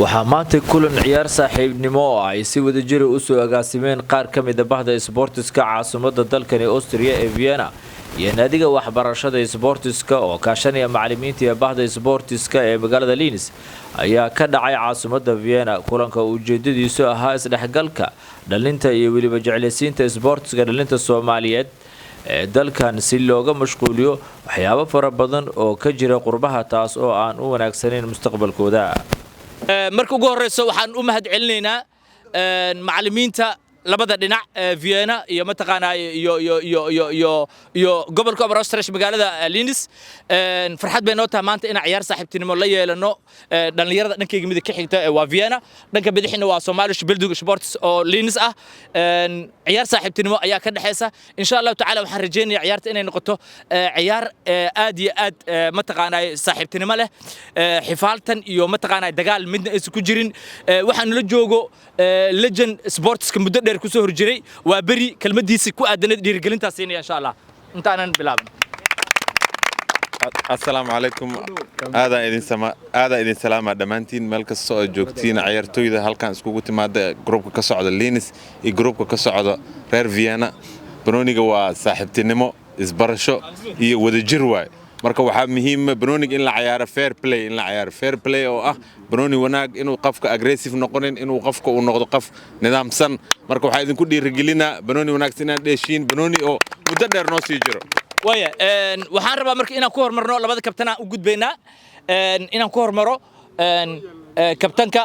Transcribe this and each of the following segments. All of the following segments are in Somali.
waxaa maanta kulan ciyaar saaxiibnimo oo ay si wada jir u soo agaasimeen qaar kamida Bahda Sportska caasimada dalkani Austria ee Vienna iyo Nadiga waxbarashada Sportska oo kaashanaya macallimiinta Bahda Sportska ee magaalada Linz ayaa ka dhacay caasimada Vienna kulanka ujeedadiisu ahaa isdhexgalka dhalinta iyo waliba jeclaysiinta Sportska dhalinta Soomaaliyeed ee dalkan si looga mashquuliyo waxyaabo fara badan oo ka jira qurbaha taas oo aan u wanaagsaneyn mustaqbalkooda marka ugu horeyso waxaan u mahad celinaynaa macallimiinta labada dhinac Vienna iyo mataqaanaa iyo gobolka Oberösterreich magaalada Linz farxad bay noo tahay maanta in ciyaar saaxiibtinimo la yeelano dhalinyarada dhankayga mid ka xigta waa Vienna dhanka bidixina waa Somalischer Sports oo Linz ah ciyaar saaxiibtinimo ayaa ka dhaxaysa insha Allah taala waxaan rajeynayaa ciyaarta inay noqoto ciyaar aad iyo aad mataqaanaa saaxiibtinimo leh xifaaltan iyo mataqaanaa dagaal midna ay ku jirin waxaan la joogo legend sportska muddo dheer ku soo horjiray waa bari kelmadiisa ku aadanad dhiirigelintaas in insha Allah intaanan bilaabno السلام عليكم هذا إذن سلامة دمانتين ملك الصوت جوكتين عيرتويدا هل كان اسكو قلت مادة جروب كسعود اللينس جروب كسعود غير فيينا بروني جوا صاحبة نيمو إسبرشو وذا جرواي marka waxa muhiim Browning in la ciyaaro fair play oo Browning wanaag inuu qofka aggressive noqonin inuu qofka uu noqdo qof nidaamsan marka waxa idin ku dhiirigelinaa Browning wanaagsan inaan dheeshiin Browning oo muddo dheer noo sii jiro waya waxaan rabaa marka inaan ku hormarno labada kabtana u gudbeynaa inaan ku hormaro kabtanka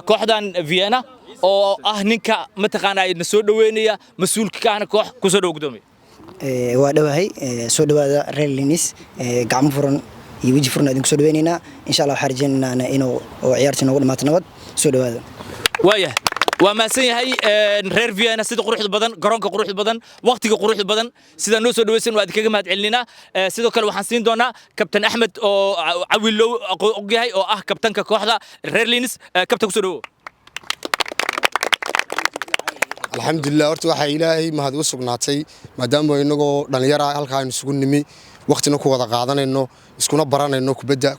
kooxdan Vienna oo ninka mataqaanay soo dhaweynaya mas'uulka ka koox ku soo dhaw gudoomiye waa dhawahay soo dhawaada reer Linz gacmo furan iyo wajhi furan idin soo dhaweynayna insha Allah waxaan rajaynaynaa inuu ciyaarta noogu dhamaato nabad soo dhawaada waya waa maasan yahay reer Vienna sida quruxda badan garoonka quruxda badan waqtiga quruxda badan sida noo soo dhaweysan waa idinkaga mahad celinaa sidoo kale waxaan siin doonaa kabtan Axmed oo cawilow ogyahay oo kabtanka kooxda reer Linz kabtan ku soo dhawo الحمد لله horta waxa ilaahay mahad u sugnaatay maadaama inagoo dhalinyaro halkaan isugu nimi waqtina ku wada qaadanayno iskuna baranayno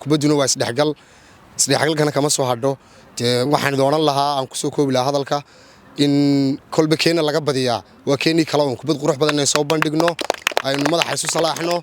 kubaduna waa isdhexgalkana kama soo hadho waxaan doonan lahaa aan ku soo koobi lahaa hadalka in kolba keena laga badiyaa waa keenii kala oo kubad qurux badan ay soo bandhigno aynu madaxa isu salaaxno